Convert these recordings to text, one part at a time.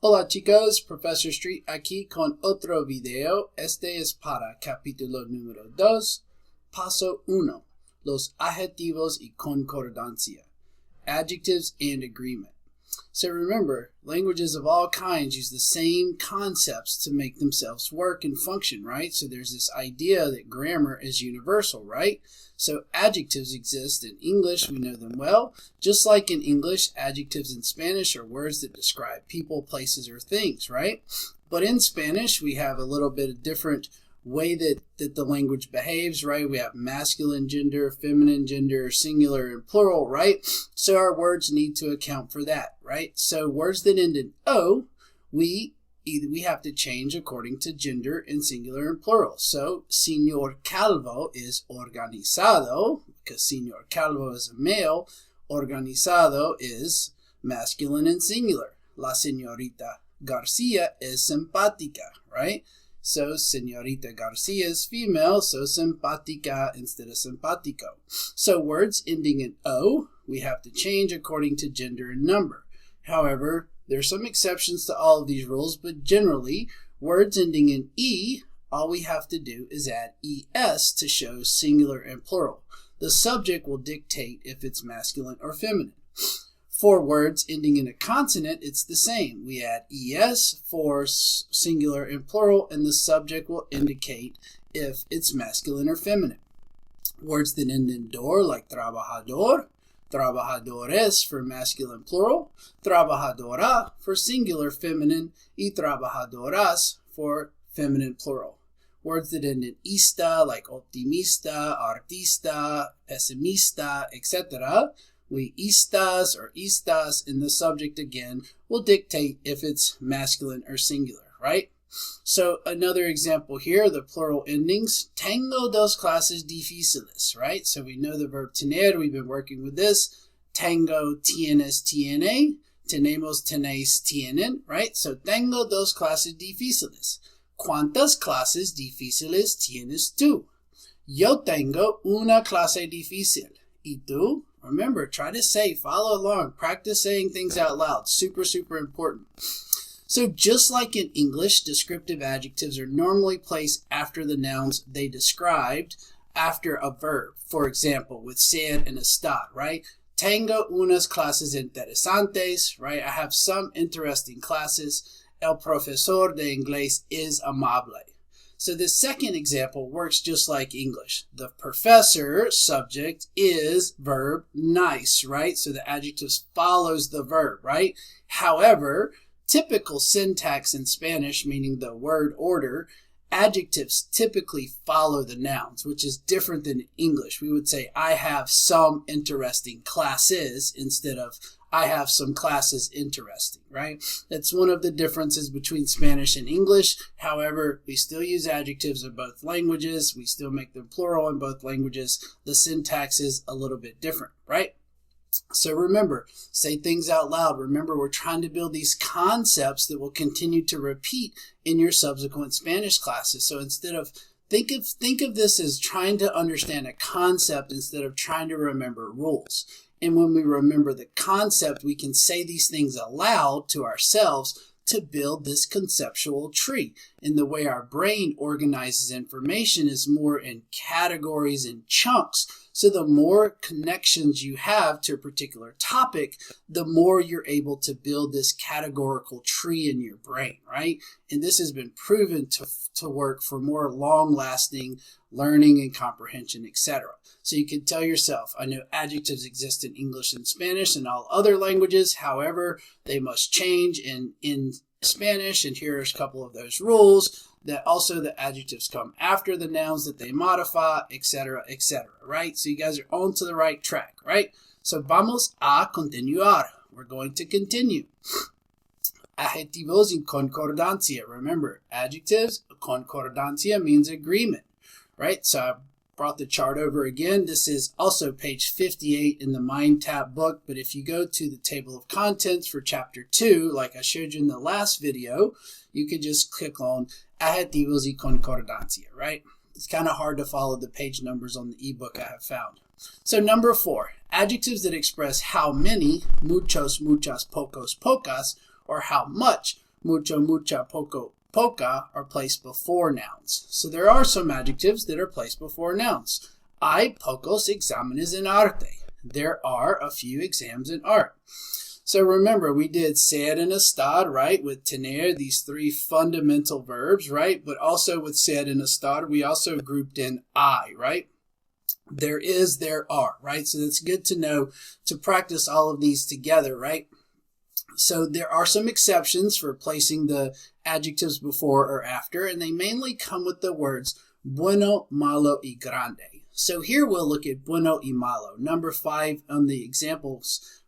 Hola chicos, Professor Street aquí con otro video. Este es para capítulo número 2, Paso 1, los adjetivos y concordancia, adjectives and agreement. So remember, languages of all kinds use the same concepts to make themselves work and function, right? So there's this idea that grammar is universal, right? So adjectives exist in English, we know them well. Just like in English, adjectives in Spanish are words that describe people, places, or things, right? But in Spanish, we have a little bit of different way that the language behaves, right? We have masculine gender, feminine gender, singular and plural, right? So our words need to account for that, right? So words that end in O, we have to change according to gender in singular and plural. So Señor Calvo is organizado, because Señor Calvo is a male. Organizado is masculine and singular. La señorita Garcia is simpática, right? So señorita Garcia is female, so simpática instead of simpático. So words ending in O, we have to change according to gender and number. However, there are some exceptions to all of these rules, but generally, words ending in E, all we have to do is add ES to show singular and plural. The subject will dictate if it's masculine or feminine. For words ending in a consonant, it's the same. We add ES for singular and plural, and the subject will indicate if it's masculine or feminine. Words that end in dor, like trabajador, trabajadores for masculine plural, trabajadora for singular feminine, y trabajadoras for feminine plural. Words that end in ista, like optimista, artista, pesimista, etc., we istas or istas in the subject again will dictate if it's masculine or singular, right? So another example here, the plural endings. Tengo dos clases difíciles, right? So we know the verb tener, we've been working with this. Tengo, tienes, tiene. Tenemos, tenéis, tienen, right? So tengo dos clases difíciles. ¿Cuántas clases difíciles tienes tú? Yo tengo una clase difícil. ¿Y tú? Remember, try to say, follow along, practice saying things out loud. Super, super important. So just like in English, descriptive adjectives are normally placed after the nouns they described after a verb. For example, with ser and estar, right? Tengo unas clases interesantes, right? I have some interesting classes. El profesor de inglés es amable. So the second example works just like English. The professor subject is verb nice, right? So the adjectives follows the verb, right? However, typical syntax in Spanish, meaning the word order, adjectives typically follow the nouns, which is different than English. We would say, I have some interesting classes instead of I have some classes interesting, right? That's one of the differences between Spanish and English. However, we still use adjectives in both languages. We still make them plural in both languages. The syntax is a little bit different, right? So remember, say things out loud. Remember, we're trying to build these concepts that will continue to repeat in your subsequent Spanish classes. So instead of think of this as trying to understand a concept instead of trying to remember rules. And when we remember the concept, we can say these things aloud to ourselves to build this conceptual tree. And the way our brain organizes information is more in categories and chunks. So the more connections you have to a particular topic, the more you're able to build this categorical tree in your brain, right? And this has been proven to work for more long-lasting learning and comprehension, etc. So you can tell yourself, I know adjectives exist in English and Spanish and all other languages. However, they must change in Spanish. And here are a couple of those rules. That also the adjectives come after the nouns that they modify, etc., right? So you guys are on to the right track, right? So vamos a continuar. We're going to continue. Adjetivos y concordancia. Remember, adjectives, concordancia means agreement, right? So I brought the chart over again. This is also page 58 in the Mind Tab book, but if you go to the table of contents for chapter 2, like I showed you in the last video, you could just click on adjetivos y concordancia, right? It's kind of hard to follow the page numbers on the ebook I have found. So number 4, adjectives that express how many, muchos, muchas, pocos, pocas, or how much, mucho, mucha, poco, poca are placed before nouns. So there are some adjectives that are placed before nouns. Hay pocos exámenes en arte. There are a few exams in art. So remember, we did ser and estar, right, with tener, these three fundamental verbs, right? But also with ser and estar, we also grouped in I, right? There is, there are, right? So that's good to know to practice all of these together, right? So there are some exceptions for placing the adjectives before or after, and they mainly come with the words bueno, malo, y grande. So here we'll look at bueno y malo, number 5 on the examples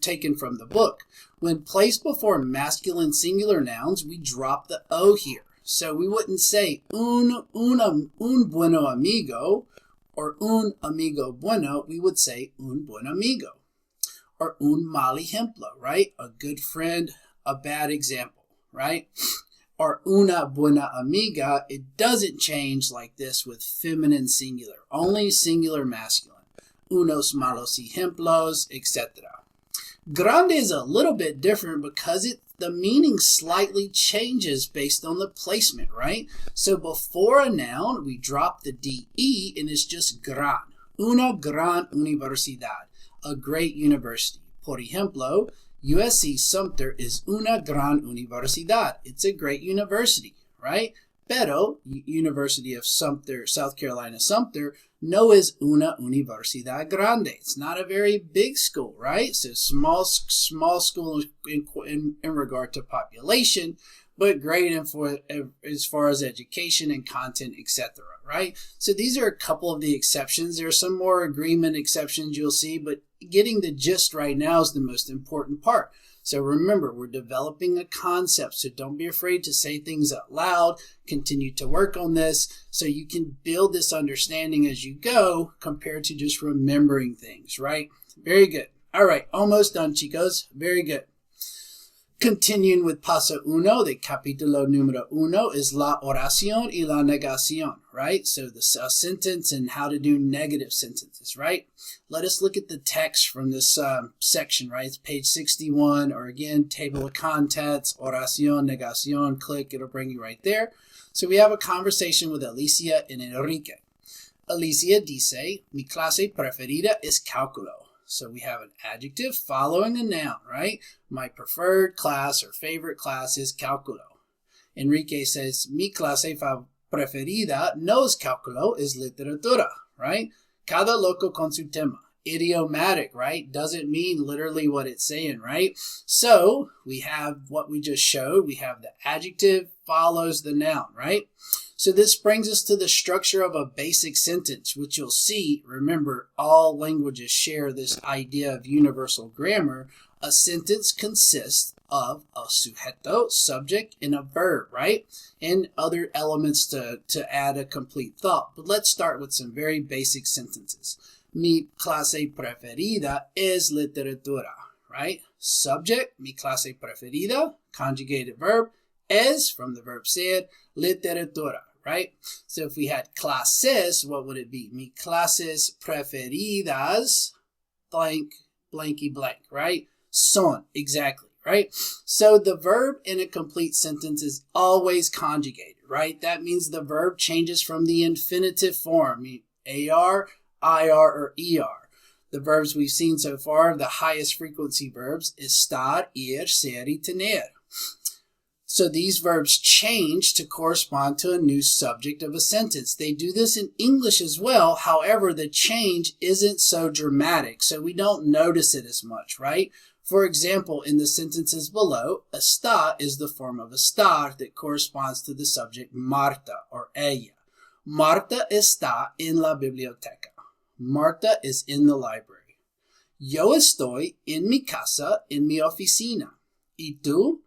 taken from the book. When placed before masculine singular nouns, we drop the O here. So we wouldn't say un bueno amigo or un amigo bueno. We would say un buen amigo. Or un mal ejemplo, right? A good friend, a bad example, right? Or una buena amiga. It doesn't change like this with feminine singular, only singular masculine. Unos malos ejemplos, etc. Grande is a little bit different because the meaning slightly changes based on the placement, right? So before a noun, we drop the DE and it's just gran. Una gran universidad, a great university. Por ejemplo, USC-Sumpter is una gran universidad. It's a great university, right? Pero, University of Sumter, South Carolina Sumter, no es una universidad grande. It's not a very big school, right? So small school in regard to population, but great as far as education and content, etc., right? So these are a couple of the exceptions. There are some more agreement exceptions you'll see, but getting the gist right now is the most important part. So remember, we're developing a concept, so don't be afraid to say things out loud. Continue to work on this so you can build this understanding as you go compared to just remembering things, right? Very good. All right, almost done, chicos. Very good. Continuing with Paso uno, the capítulo número 1 is la oración y la negación, right? So the sentence and how to do negative sentences, right? Let us look at the text from this section, right? It's page 61, or again, table of contents, oración, negación, click, it'll bring you right there. So we have a conversation with Alicia and Enrique. Alicia dice, mi clase preferida es cálculo. So we have an adjective following a noun, right? My preferred class or favorite class is cálculo. Enrique says, mi clase preferida no es cálculo, es literatura, right? Cada loco con su tema. Idiomatic, right? Doesn't mean literally what it's saying, right? So we have what we just showed. We have the adjective follows the noun, right? So this brings us to the structure of a basic sentence, which you'll see, remember, all languages share this idea of universal grammar. A sentence consists of a sujeto, subject, and a verb, right? And other elements to add a complete thought. But let's start with some very basic sentences. Mi clase preferida es literatura, right? Subject, mi clase preferida, conjugated verb, es, from the verb ser, literatura, right? So if we had clases, what would it be? Mi clases preferidas, blank, blanky blank, right? Son, exactly, right? So the verb in a complete sentence is always conjugated, right? That means the verb changes from the infinitive form, AR, IR, or ER. The verbs we've seen so far, the highest frequency verbs, estar, ir, ser, y tener. So these verbs change to correspond to a new subject of a sentence. They do this in English as well. However, the change isn't so dramatic, so we don't notice it as much, right? For example, in the sentences below, está is the form of estar that corresponds to the subject Marta or ella. Marta está en la biblioteca. Marta is in the library. Yo estoy en mi casa, en mi oficina. ¿Y tú?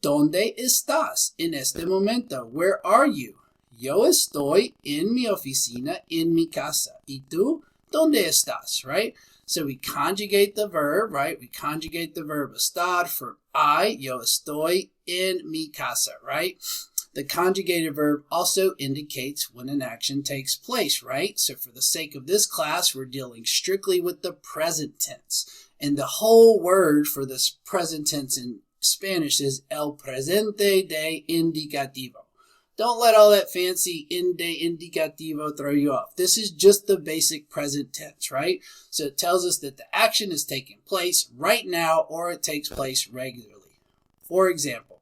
¿Dónde estás en este momento? Where are you? Yo estoy en mi oficina, en mi casa. ¿Y tú? ¿Dónde estás? Right? So we conjugate the verb, right? We conjugate the verb estar for I, yo estoy en mi casa, right? The conjugated verb also indicates when an action takes place, right? So for the sake of this class, we're dealing strictly with the present tense. And the whole word for this present tense in Spanish is el presente de indicativo. Don't let all that fancy in de indicativo throw you off. This is just the basic present tense, right? So it tells us that the action is taking place right now or it takes place regularly. For example,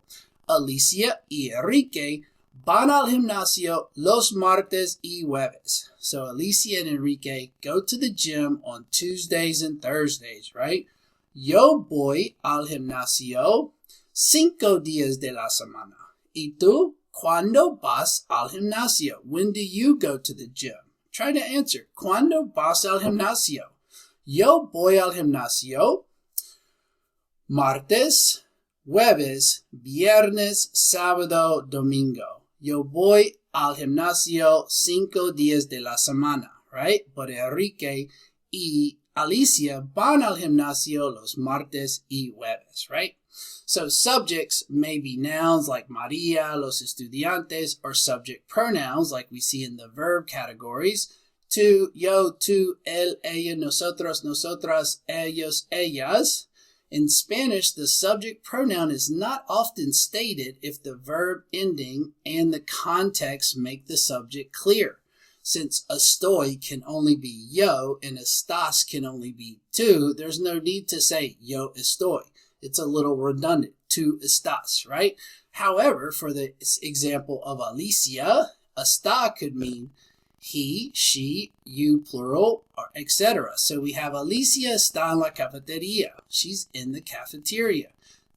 Alicia y Enrique van al gimnasio los martes y jueves. So Alicia and Enrique go to the gym on Tuesdays and Thursdays, right? Yo voy al gimnasio 5 días de la semana. ¿Y tú? ¿Cuándo vas al gimnasio? When do you go to the gym? Try to answer. ¿Cuándo vas al gimnasio? Yo voy al gimnasio martes, jueves, viernes, sábado, domingo. Yo voy al gimnasio 5 días de la semana, right? But Enrique y Alicia van al gimnasio los martes y jueves, right? So subjects may be nouns like Maria, los estudiantes, or subject pronouns like we see in the verb categories. Tú, yo, tú, él, ella, nosotros, nosotras, ellos, ellas. In Spanish, the subject pronoun is not often stated if the verb ending and the context make the subject clear. Since estoy can only be yo and estás can only be tú, there's no need to say yo estoy. It's a little redundant. Tú estás, right? However, for the example of Alicia, está could mean he, she, you, plural, or etc. So we have Alicia está en la cafetería. She's in the cafeteria.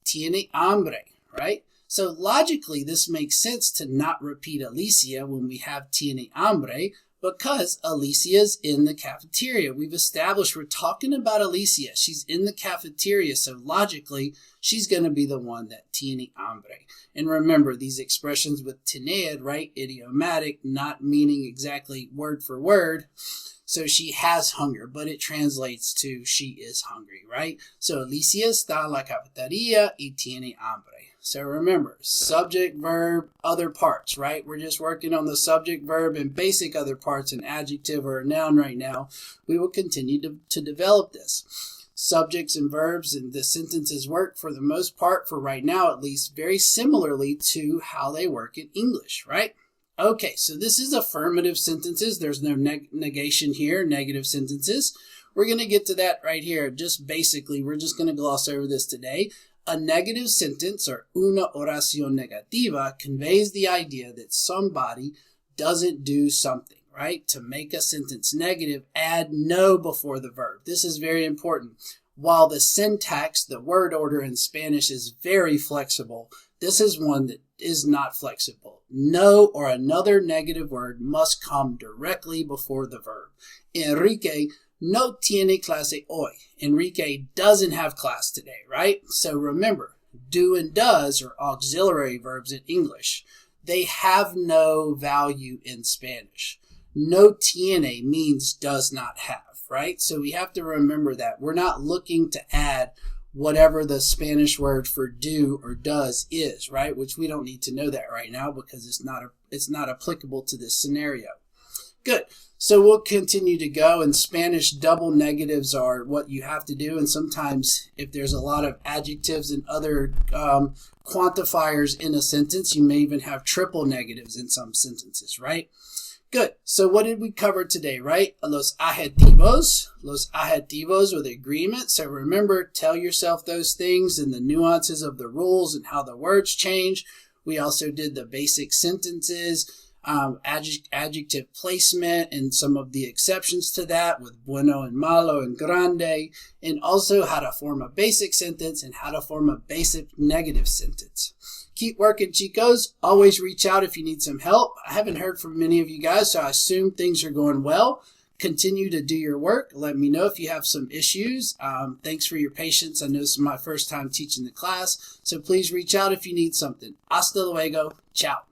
Tiene hambre, right? So logically, this makes sense to not repeat Alicia when we have tiene hambre because Alicia's in the cafeteria. We've established we're talking about Alicia. She's in the cafeteria, so logically, she's going to be the one that tiene hambre. And remember, these expressions with tener, right, idiomatic, not meaning exactly word for word. So she has hunger, but it translates to she is hungry, right? So Alicia está en la cafetería y tiene hambre. So remember, subject, verb, other parts, right? We're just working on the subject, verb, and basic other parts, an adjective or a noun right now. We will continue to develop this. Subjects and verbs and the sentences work for the most part, for right now at least, very similarly to how they work in English, right? Okay, so this is affirmative sentences. There's no negation here, negative sentences. We're going to get to that right here. Just basically, we're just going to gloss over this today. A negative sentence, or una oración negativa, conveys the idea that somebody doesn't do something, right? To make a sentence negative, add no before the verb. This is very important. While the syntax, the word order in Spanish is very flexible, this is one that is not flexible. No or another negative word must come directly before the verb. Enrique no tiene clase hoy. Enrique doesn't have class today, right? So remember, do and does are auxiliary verbs in English. They have no value in Spanish. No tiene means does not have, right? So we have to remember that. We're not looking to add whatever the Spanish word for do or does is, right? Which we don't need to know that right now because it's not applicable to this scenario. Good. So we'll continue to go. In Spanish, double negatives are what you have to do. And sometimes if there's a lot of adjectives and other quantifiers in a sentence, you may even have triple negatives in some sentences, right? Good. So what did we cover today, right? Los adjetivos. Los adjetivos with agreement. So remember, tell yourself those things and the nuances of the rules and how the words change. We also did the basic sentences, adjective placement and some of the exceptions to that with bueno and malo and grande, and also how to form a basic sentence and how to form a basic negative sentence. Keep working, chicos. Always reach out if you need some help. I haven't heard from many of you guys, so I assume things are going well. Continue to do your work. Let me know if you have some issues. Thanks for your patience. I know this is my first time teaching the class, so please reach out if you need something. Hasta luego. Ciao.